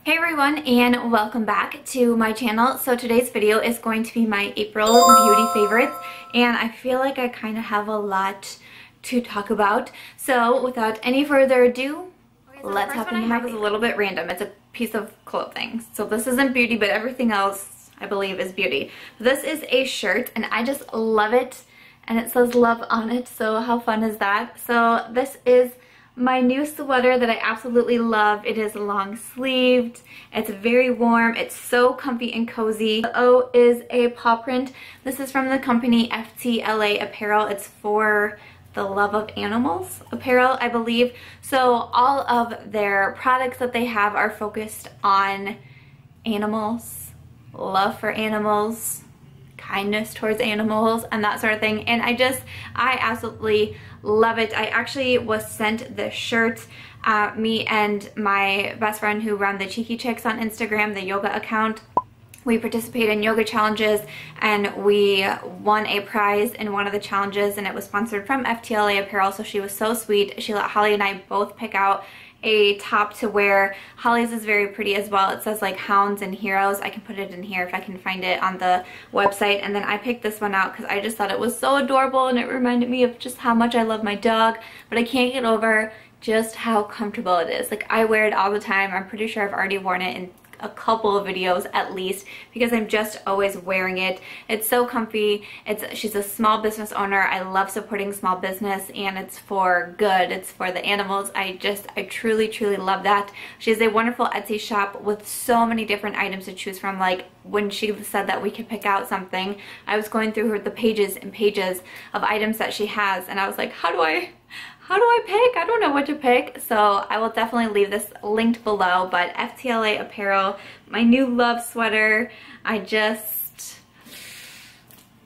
Hey everyone, and welcome back to my channel. So today's video is going to be my April beauty favorites, and I feel like I kind of have a lot to talk about. So without any further ado, let's hop into my. Is a little bit random. It's a piece of clothing. So this isn't beauty, but everything else I believe is beauty. This is a shirt, and I just love it, and it says love on it. So how fun is that? So this is my new sweater that I absolutely love. It is long sleeved, it's very warm, it's so comfy and cozy. The O is a paw print. This is from the company FTLA apparel. It's for the Love of Animals apparel, I believe. So all of their products that they have are focused on animals, love for animals, kindness towards animals, and that sort of thing. And I absolutely love it. I actually was sent this shirt. Me and my best friend who run the Cheeky Chicks on Instagram, the yoga account, we participate in yoga challenges, and we won a prize in one of the challenges, and it was sponsored from FTLA apparel. So she was so sweet. She let Holly and I both pick out a top to wear. Holly's is very pretty as well. It says like hounds and heroes. I can put it in here if I can find it on the website. And then I picked this one out because I just thought it was so adorable, and it reminded me of just how much I love my dog, but I can't get over just how comfortable it is. Like, I wear it all the time. I'm pretty sure I've already worn it in a couple of videos at least, because I'm just always wearing it. It's so comfy. She's a small business owner. I love supporting small business, and it's for good. It's for the animals. I truly love that. She has a wonderful Etsy shop with so many different items to choose from. Like, when she said that we could pick out something, I was going through the pages and pages of items that she has, and I was like, how do I pick? I don't know what to pick. So I will definitely leave this linked below. But FTLA apparel, my new love sweater, I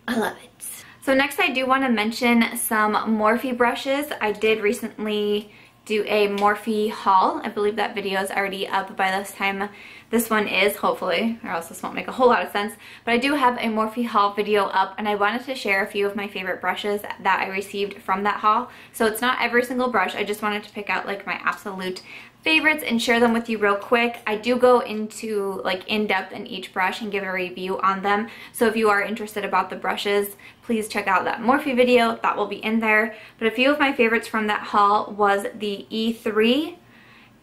love it. So next I do want to mention some Morphe brushes. I did recently do a Morphe haul. I believe that video is already up by this time. This one is, hopefully, or else this won't make a whole lot of sense. But I do have a Morphe haul video up, and I wanted to share a few of my favorite brushes that I received from that haul. So it's not every single brush. I just wanted to pick out like my absolute favorites and share them with you real quick. I do go into like in depth in each brush and give a review on them. So if you are interested about the brushes, please check out that Morphe video. That will be in there. But a few of my favorites from that haul was the E3.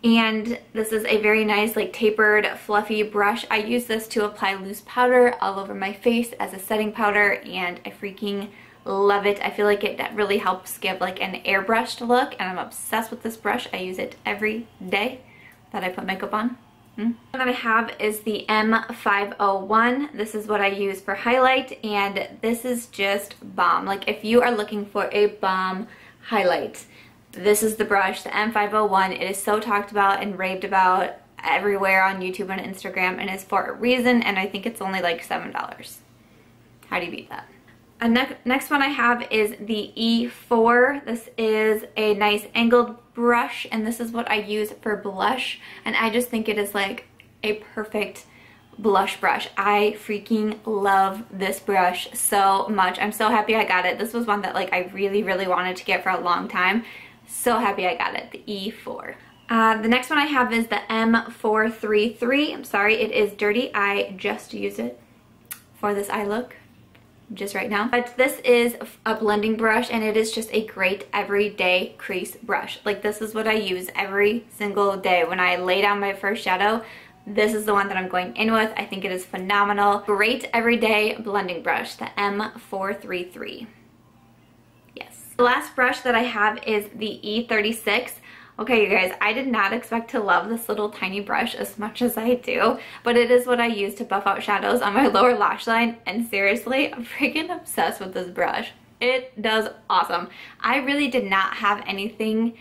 And this is a very nice, like, tapered, fluffy brush. I use this to apply loose powder all over my face as a setting powder, and I freaking love it. I feel like it really helps give like an airbrushed look, and I'm obsessed with this brush. I use it every day that I put makeup on. The one that I have is the M501. This is what I use for highlight, and this is just bomb. Like, if you are looking for a bomb highlight, this is the brush, the M501. It is so talked about and raved about everywhere on YouTube and Instagram, and it's for a reason, and I think it's only like $7. How do you beat that? Next one I have is the E4. This is a nice angled brush, and this is what I use for blush, and I just think it is like a perfect blush brush. I freaking love this brush so much. I'm so happy I got it. This was one that like I really wanted to get for a long time. So happy I got it, the E4. The next one I have is the M433. I'm sorry, it is dirty. I just use it for this eye look just right now. But this is a blending brush, and it is just a great everyday crease brush. Like, this is what I use every single day. When I lay down my first shadow, this is the one that I'm going in with. I think it is phenomenal. Great everyday blending brush, the M433. The last brush that I have is the E36. Okay, you guys, I did not expect to love this little tiny brush as much as I do, but it is what I use to buff out shadows on my lower lash line, and seriously, I'm freaking obsessed with this brush. It does awesome. I really did not have anything,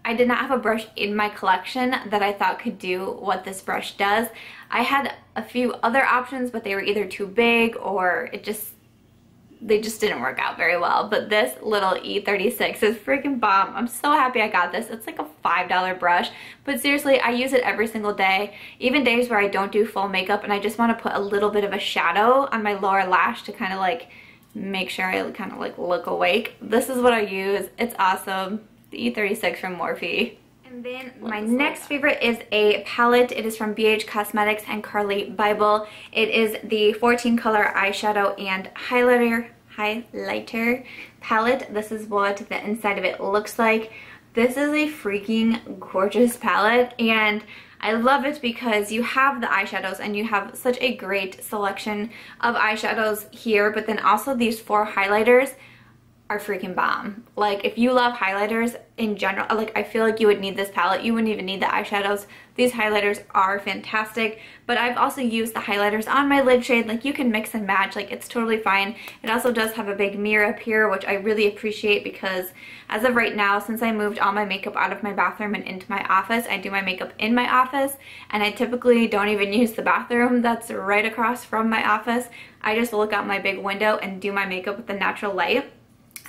I did not have a brush in my collection that I thought could do what this brush does. I had a few other options, but they were either too big or they just didn't work out very well. But this little E36 is freaking bomb. I'm so happy I got this. It's like a $5 brush, but seriously, I use it every single day, even days where I don't do full makeup and I just want to put a little bit of a shadow on my lower lash to kind of like make sure I kind of like look awake. This is what I use. It's awesome. The E36 from Morphe. And then my next favorite is a palette. It is from BH Cosmetics and Carli Bybel. It is the 14 color eyeshadow and highlighter palette. This is what the inside of it looks like. This is a freaking gorgeous palette, and I love it because you have the eyeshadows and you have such a great selection of eyeshadows here, but then also these 4 highlighters are freaking bomb. Like, if you love highlighters in general, like, I feel like you would need this palette. You wouldn't even need the eyeshadows. These highlighters are fantastic, but I've also used the highlighters on my lid shade. Like, you can mix and match, like, it's totally fine. It also does have a big mirror up here, which I really appreciate because as of right now, since I moved all my makeup out of my bathroom and into my office, I do my makeup in my office, and I typically don't even use the bathroom that's right across from my office. I just look out my big window and do my makeup with the natural light.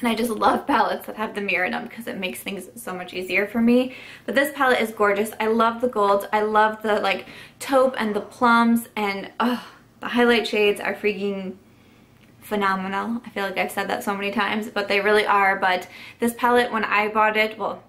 And I just love palettes that have the mirror in them because it makes things so much easier for me. But this palette is gorgeous. I love the golds. I love the like taupe and the plums, and the highlight shades are freaking phenomenal. I feel like I've said that so many times, but they really are. But this palette, when I bought it, well,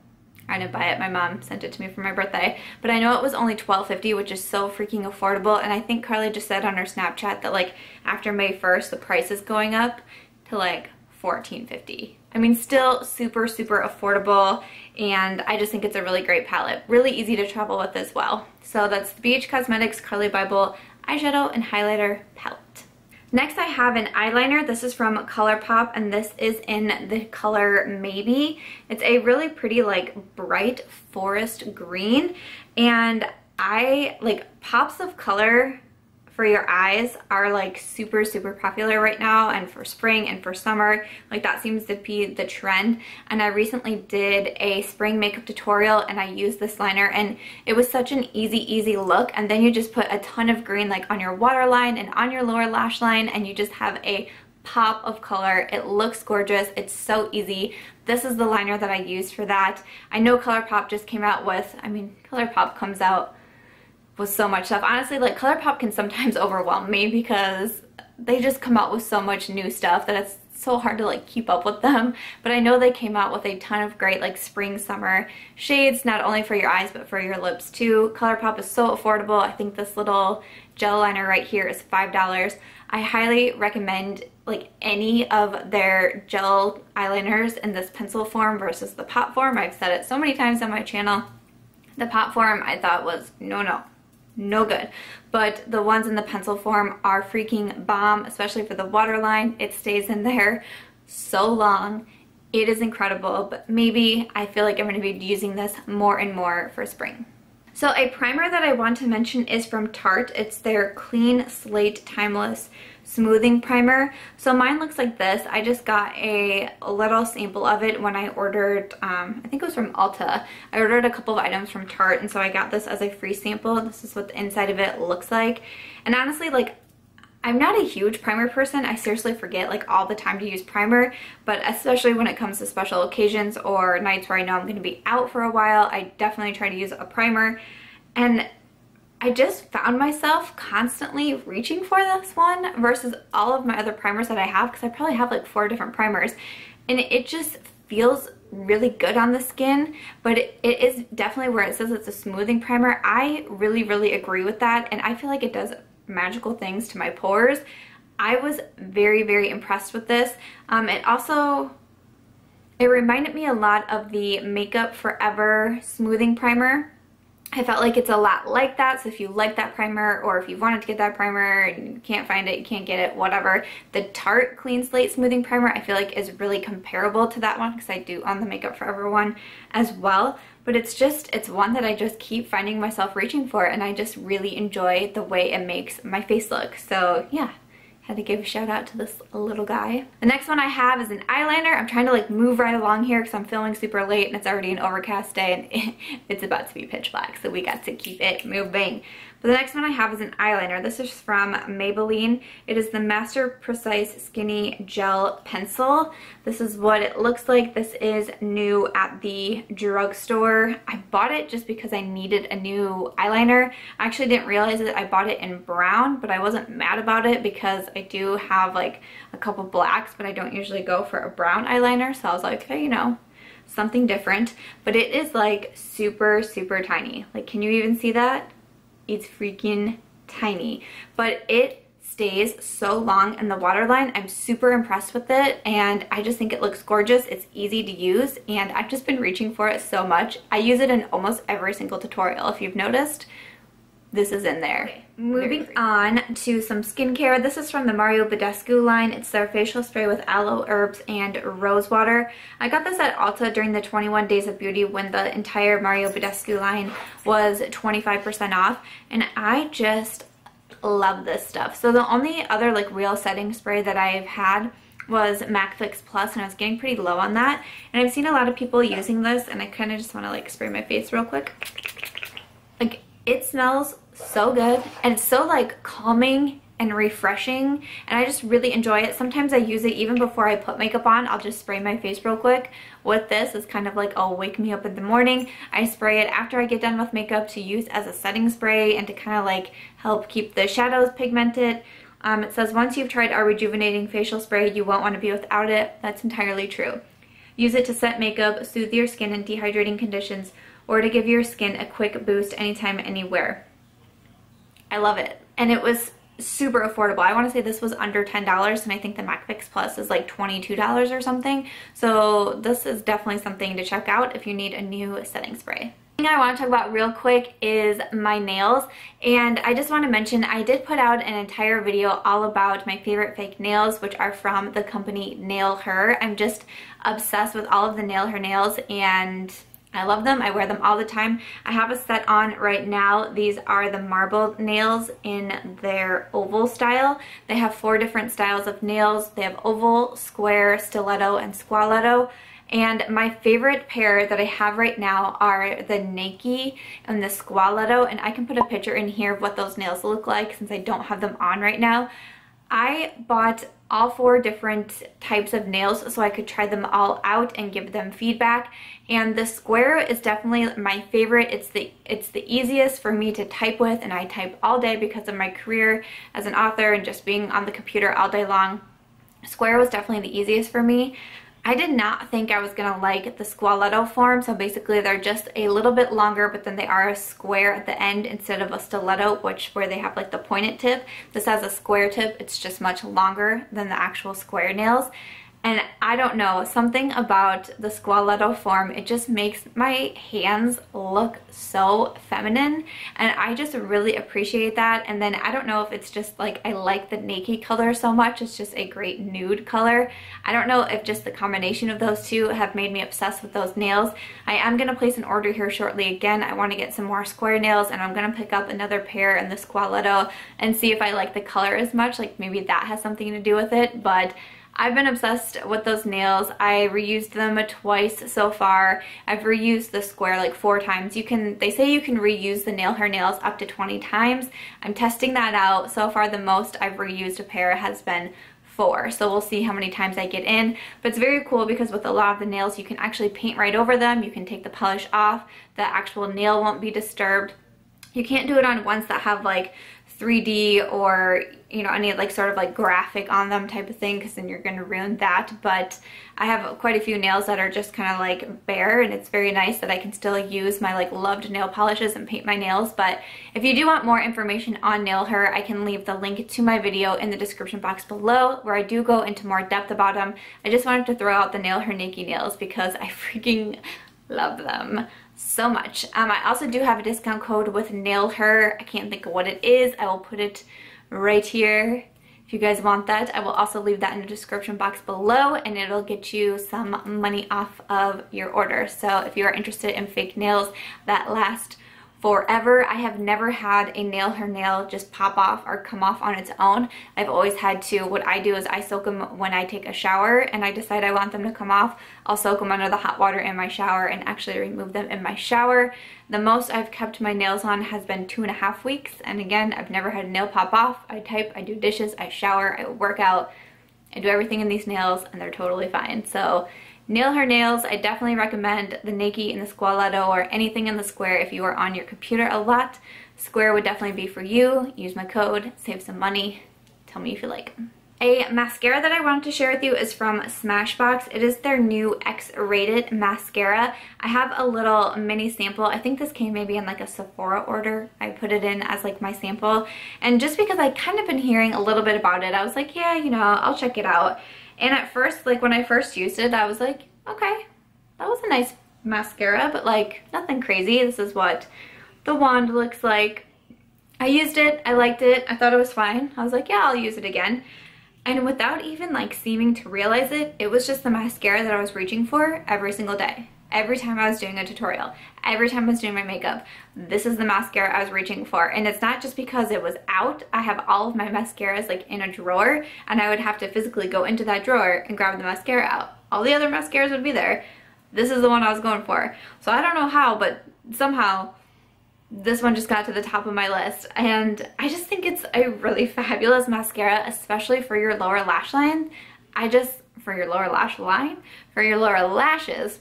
I didn't buy it. My mom sent it to me for my birthday. But I know it was only $12.50, which is so freaking affordable. And I think Carli just said on her Snapchat that like after May 1st, the price is going up to like $14.50. I mean, still super, super affordable, and I just think it's a really great palette. Really easy to travel with as well. So that's the BH Cosmetics Carli Bybel eyeshadow and highlighter palette. Next I have an eyeliner. This is from Colourpop, and this is in the color Maybe. It's a really pretty like bright forest green, and I like pops of color for your eyes are like super, super popular right now, and for spring and for summer, like that seems to be the trend. And I recently did a spring makeup tutorial and I used this liner, and it was such an easy look. And then you just put a ton of green like on your waterline and on your lower lash line, and you just have a pop of color. It looks gorgeous. It's so easy. This is the liner that I used for that. I know Colourpop just came out with, I mean, Colourpop comes out with so much stuff. Honestly, like Colourpop can sometimes overwhelm me because they just come out with so much new stuff that it's so hard to like keep up with them. But I know they came out with a ton of great like spring summer shades, not only for your eyes but for your lips too. Colourpop is so affordable. I think this little gel liner right here is $5. I highly recommend like any of their gel eyeliners in this pencil form versus the pot form. I've said it so many times on my channel. The pot form I thought was no good, but the ones in the pencil form are freaking bomb, especially for the waterline. It stays in there so long. It is incredible, but maybe I feel like I'm going to be using this more and more for spring. So a primer that I want to mention is from Tarte. It's their Clean Slate Timeless Smoothing Primer. So mine looks like this. I just got a little sample of it when I ordered, I think it was from Ulta. I ordered a couple of items from Tarte, and so I got this as a free sample. This is what the inside of it looks like. And honestly, like, I'm not a huge primer person. I seriously forget like all the time to use primer, but especially when it comes to special occasions or nights where I know I'm going to be out for a while, I definitely try to use a primer. And I just found myself constantly reaching for this one versus all of my other primers that I have, because I probably have like 4 different primers, and it just feels really good on the skin. But it is definitely where it says it's a smoothing primer. I really agree with that, and I feel like it does magical things to my pores. I was very impressed with this. It reminded me a lot of the Makeup Forever smoothing primer. I felt like it's a lot like that, so if you like that primer, or if you wanted to get that primer and you can't find it, you can't get it, whatever, the Tarte Clean Slate Smoothing Primer I feel like is really comparable to that one, because I do own the Makeup Forever one as well. But it's one that I just keep finding myself reaching for, and I just really enjoy the way it makes my face look. So yeah, had to give a shout out to this little guy. The next one I have is an eyeliner. I'm trying to like move right along here because I'm filming super late and it's already an overcast day and it's about to be pitch black, so we got to keep it moving. But the next one I have is an eyeliner. This is from Maybelline. It is the Master Precise Skinny Gel Pencil. This is what it looks like. This is new at the drugstore. I bought it just because I needed a new eyeliner. I actually didn't realize that I bought it in brown, but I wasn't mad about it because I do have like a couple blacks, but I don't usually go for a brown eyeliner. So I was like, hey, you know, something different, but it is like super, super tiny. Like, can you even see that? It's freaking tiny, but it stays so long in the waterline. I'm super impressed with it, and I just think it looks gorgeous. It's easy to use, and I've just been reaching for it so much. I use it in almost every single tutorial. If you've noticed, this is in there. Okay, moving on to some skincare. This is from the Mario Badescu line. It's their facial spray with aloe, herbs, and rose water. I got this at Ulta during the 21 Days of Beauty when the entire Mario Badescu line was 25% off, and I just love this stuff. So the only other like real setting spray that I've had was MAC Fix Plus, and I was getting pretty low on that, and I've seen a lot of people using this, and I kind of just want to like spray my face real quick. Like, it smells so good, and it's so like calming and refreshing, and I just really enjoy it. Sometimes I use it even before I put makeup on. I'll just spray my face real quick with this. It's kind of like, I'll wake me up in the morning. I spray it after I get done with makeup to use as a setting spray and to kind of like help keep the shadows pigmented. It says, once you've tried our rejuvenating facial spray, you won't want to be without it. That's entirely true. Use it to set makeup, soothe your skin in dehydrating conditions, or to give your skin a quick boost anytime, anywhere. I love it. And it was super affordable. I want to say this was under $10, and I think the MAC Fix Plus is like $22 or something. So this is definitely something to check out if you need a new setting spray. The thing I want to talk about real quick is my nails, and I just want to mention I did put out an entire video all about my favorite fake nails, which are from the company Nailhur. I'm just obsessed with all of the Nailhur nails, and I love them. I wear them all the time. I have a set on right now. These are the marble nails in their oval style. They have 4 different styles of nails. They have oval, square, stiletto, and squaletto. And my favorite pair that I have right now are the Nike and the Squaletto, and I can put a picture in here of what those nails look like since I don't have them on right now. I bought all 4 different types of nails so I could try them all out and give them feedback, and the square is definitely my favorite. It's the easiest for me to type with, and I type all day because of my career as an author and just being on the computer all day long. Square was definitely the easiest for me. I did not think I was gonna like the Squaletto form, so basically they're just a little bit longer, but then they are a square at the end instead of a stiletto, where they have like the pointed tip. This has a square tip. It's just much longer than the actual square nails. And I don't know, something about the Squaletto form, it just makes my hands look so feminine, and I just really appreciate that. And then I don't know if it's just like I like the Nike color so much. It's just a great nude color. I don't know if just the combination of those two have made me obsessed with those nails. I am going to place an order here shortly again. I want to get some more square nails, and I'm going to pick up another pair in the Squaletto and see if I like the color as much. Like, maybe that has something to do with it, but I've been obsessed with those nails. I reused them twice so far. I've reused the square like 4 times. They say you can reuse the Nailhur nails up to 20 times. I'm testing that out. So far the most I've reused a pair has been 4. So we'll see how many times I get in. But it's very cool because with a lot of the nails you can actually paint right over them. You can take the polish off. The actual nail won't be disturbed. You can't do it on ones that have like 3D or, you know, any like sort of like graphic on them type of thing, because then you're going to ruin that. But I have quite a few nails that are just kind of like bare, and it's very nice that I can still use my like loved nail polishes and paint my nails. But if you do want more information on Nailhur, I can leave the link to my video in the description box below, where I do go into more depth about them. I just wanted to throw out the Nailhur Nike nails because I freaking love them so much. I also do have a discount code with Nailhur. I can't think of what it is. I will put it right here if you guys want that. I will also leave that in the description box below, and it'll get you some money off of your order. So if you are interested in fake nails that last forever. I have never had a Nailhur nail just pop off or come off on its own. I've always had to, what I do is I soak them when I take a shower, and I decide I want them to come off. I'll soak them under the hot water in my shower and actually remove them in my shower. The most I've kept my nails on has been 2.5 weeks, and again, I've never had a nail pop off. I type, I do dishes, I shower, I work out, I do everything in these nails, and they're totally fine. So Nailhur nails, I definitely recommend the Nike and the Squaletto, or anything in the square if you are on your computer a lot. Square would definitely be for you. Use my code, save some money. Tell me if you like them. A mascara that I wanted to share with you is from Smashbox. It is their new X-rated mascara. I have a little mini sample. I think this came maybe in like a Sephora order. I put it in as like my sample. And just because I kind of been hearing a little bit about it, I was like, yeah, you know, I'll check it out. And at first, like when I first used it, I was like, okay, that was a nice mascara, but like nothing crazy. This is what the wand looks like. I used it, I liked it, I thought it was fine. I was like, yeah, I'll use it again. And without even like seeming to realize it, it was just the mascara that I was reaching for every single day. Every time I was doing a tutorial, every time I was doing my makeup, this is the mascara I was reaching for. And it's not just because it was out. I have all of my mascaras like in a drawer, and I would have to physically go into that drawer and grab the mascara out. All the other mascaras would be there. This is the one I was going for. So I don't know how, but somehow this one just got to the top of my list, and I just think it's a really fabulous mascara, especially for your lower lash line. For your lower lashes,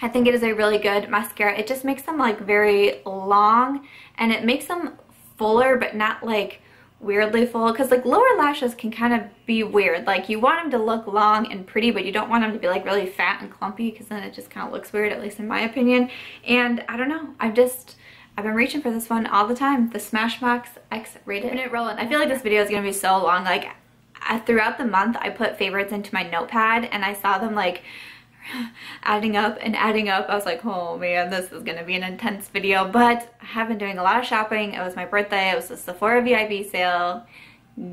I think it is a really good mascara. It just makes them like very long, and it makes them fuller, but not like weirdly full, because like lower lashes can kind of be weird. Like you want them to look long and pretty, but you don't want them to be like really fat and clumpy, because then it just kind of looks weird, at least in my opinion. And I don't know, I've been reaching for this one all the time, the Smashbox X-rated. And it rolling. I feel like this video is gonna be so long. Like throughout the month, I put favorites into my notepad, and I saw them like adding up and adding up. I was like, oh man, this is gonna be an intense video. But I have been doing a lot of shopping. It was my birthday. It was the Sephora VIB sale.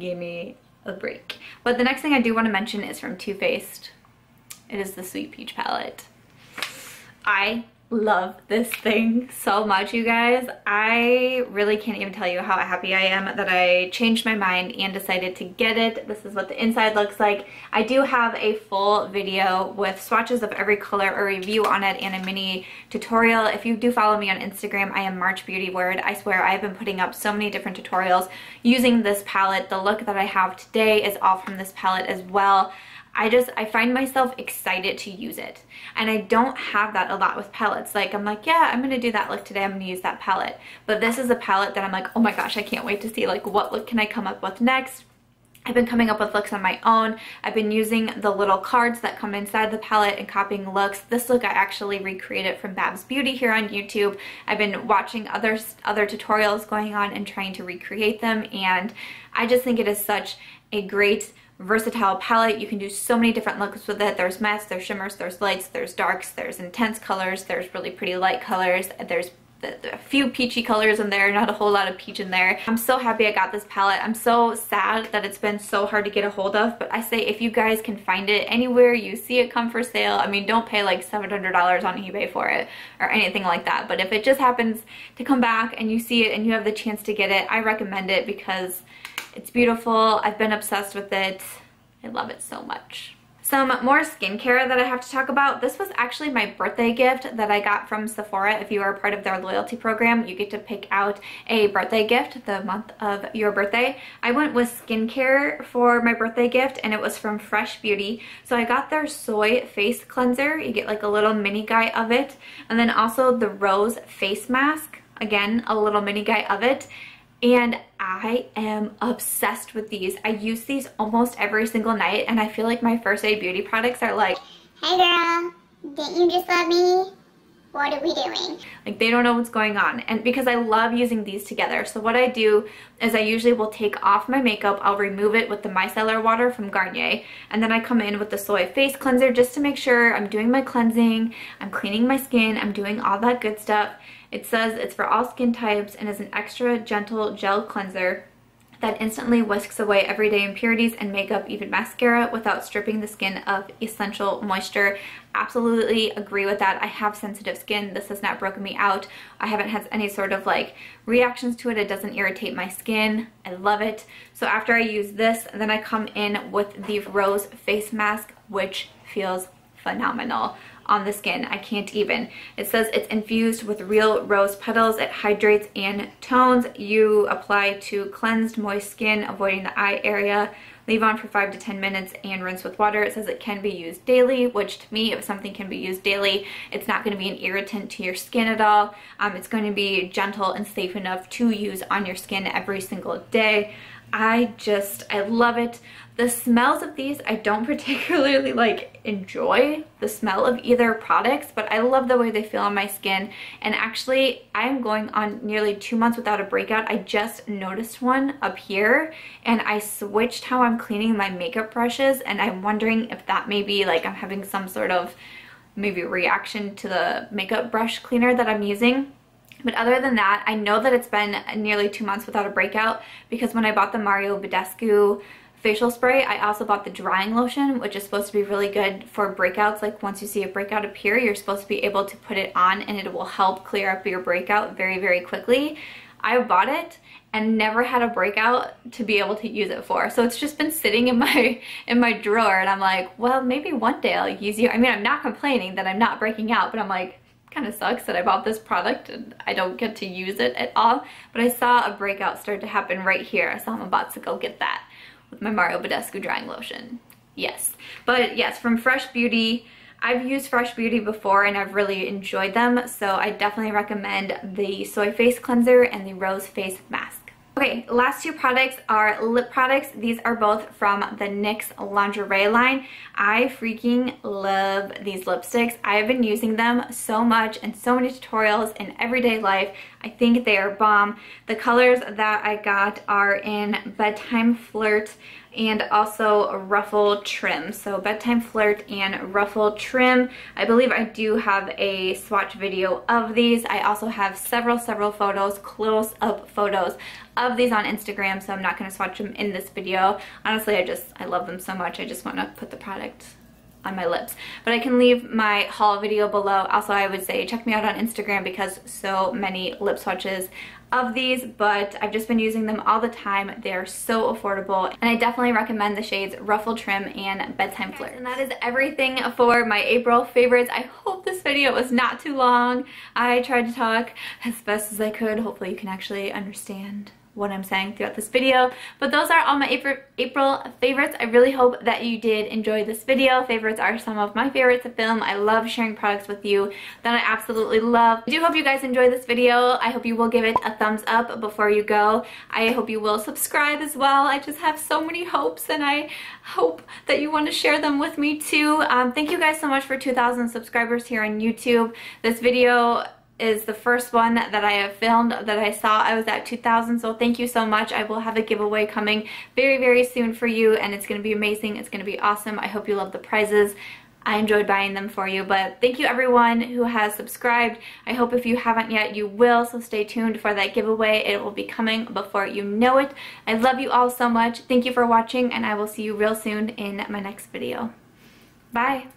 Give me a break. But the next thing I do want to mention is from Too Faced. It is the Sweet Peach palette. I love this thing so much, you guys. I really can't even tell you how happy I am that I changed my mind and decided to get it. This is what the inside looks like. I do have a full video with swatches of every color, a review on it, and a mini tutorial. If you do follow me on Instagram, I am March Beauty Word. I swear I've been putting up so many different tutorials using this palette. The look that I have today is all from this palette as well. I find myself excited to use it, and I don't have that a lot with palettes. Like I'm like, yeah, I'm gonna do that look today, I'm gonna use that palette. But this is a palette that I'm like, oh my gosh, I can't wait to see like what look can I come up with next. I've been coming up with looks on my own. I've been using the little cards that come inside the palette and copying looks. This look I actually recreated from Babs Beauty here on YouTube. I've been watching other tutorials going on and trying to recreate them, and I just think it is such a great versatile palette. You can do so many different looks with it. There's mattes, there's shimmers, there's lights, there's darks, there's intense colors, there's really pretty light colors, there's a few peachy colors in there, not a whole lot of peach in there. I'm so happy I got this palette. I'm so sad that it's been so hard to get a hold of, but I say if you guys can find it anywhere you see it come for sale, I mean, don't pay like $700 on eBay for it or anything like that, but if it just happens to come back and you see it and you have the chance to get it, I recommend it because it's beautiful. I've been obsessed with it. I love it so much. Some more skincare that I have to talk about. This was actually my birthday gift that I got from Sephora. If you are a part of their loyalty program, you get to pick out a birthday gift the month of your birthday. I went with skincare for my birthday gift, and it was from Fresh Beauty. So I got their Soy Face Cleanser. You get like a little mini guy of it. And then also the Rose Face Mask. Again, a little mini guy of it. And I am obsessed with these. I use these almost every single night, and I feel like my first aid beauty products are like, hey girl, didn't you just love me? What are we doing? Like they don't know what's going on. And because I love using these together. So what I do is I usually will take off my makeup, I'll remove it with the micellar water from Garnier, and then I come in with the Soy Face Cleanser just to make sure I'm doing my cleansing, I'm cleaning my skin, I'm doing all that good stuff. It says it's for all skin types and is an extra gentle gel cleanser that instantly whisks away everyday impurities and makeup, even mascara, without stripping the skin of essential moisture. Absolutely agree with that. I have sensitive skin. This has not broken me out. I haven't had any sort of like reactions to it. It doesn't irritate my skin. I love it. So after I use this, then I come in with the Rose Face Mask, which feels phenomenal on the skin. I can't even. It says it's infused with real rose petals. It hydrates and tones. You apply to cleansed, moist skin, avoiding the eye area. Leave on for 5 to 10 minutes and rinse with water. It says it can be used daily, which to me, if something can be used daily, it's not going to be an irritant to your skin at all. It's going to be gentle and safe enough to use on your skin every single day. I love it. The smells of these, I don't particularly like enjoy the smell of either products, but I love the way they feel on my skin. And actually, I'm going on nearly 2 months without a breakout. I just noticed one up here, and I switched how I'm cleaning my makeup brushes, and I'm wondering if that may be like I'm having some sort of maybe reaction to the makeup brush cleaner that I'm using. But other than that, I know that it's been nearly 2 months without a breakout, because when I bought the Badescu facial spray, I also bought the drying lotion, which is supposed to be really good for breakouts. Like once you see a breakout appear, you're supposed to be able to put it on and it will help clear up your breakout very, very quickly. I bought it and never had a breakout to be able to use it for. So it's just been sitting in my drawer, and I'm like, well, maybe one day I'll use it. I mean, I'm not complaining that I'm not breaking out, but I'm like, kind of sucks that I bought this product and I don't get to use it at all. But I saw a breakout start to happen right here, so I'm about to go get that with my Badescu drying lotion. Yes. But yes, from Fresh Beauty, I've used Fresh Beauty before and I've really enjoyed them, so I definitely recommend the Soy Face Cleanser and the Rose Face Mask. Okay, last two products are lip products. These are both from the NYX Lingerie line. I freaking love these lipsticks. I have been using them so much in so many tutorials in everyday life. I think they are bomb. The colors that I got are in Bedtime Flirt and also Ruffle Trim. So Bedtime Flirt and Ruffle Trim. I believe I do have a swatch video of these. I also have several photos, close-up photos of these on Instagram, so I'm not going to swatch them in this video. Honestly, I love them so much. I just want to put the product on my lips. But I can leave my haul video below. Also, I would say check me out on Instagram because so many lip swatches of these, but I've just been using them all the time. They're so affordable, and I definitely recommend the shades Ruffle Trim and Bedtime Flirt. And that is everything for my April favorites. I hope this video was not too long. I tried to talk as best as I could. Hopefully you can actually understand what I'm saying throughout this video. But those are all my April favorites. I really hope that you did enjoy this video. Favorites are some of my favorites to film. I love sharing products with you that I absolutely love. I do hope you guys enjoy this video. I hope you will give it a thumbs up before you go. I hope you will subscribe as well. I just have so many hopes, and I hope that you want to share them with me too. Thank you guys so much for 2,000 subscribers here on YouTube. This video is the first one that I have filmed that I saw. I was at 2,000, so thank you so much. I will have a giveaway coming very, very soon for you, and it's going to be amazing. It's going to be awesome. I hope you love the prizes. I enjoyed buying them for you, but thank you everyone who has subscribed. I hope if you haven't yet, you will, so stay tuned for that giveaway. It will be coming before you know it. I love you all so much. Thank you for watching, and I will see you real soon in my next video. Bye!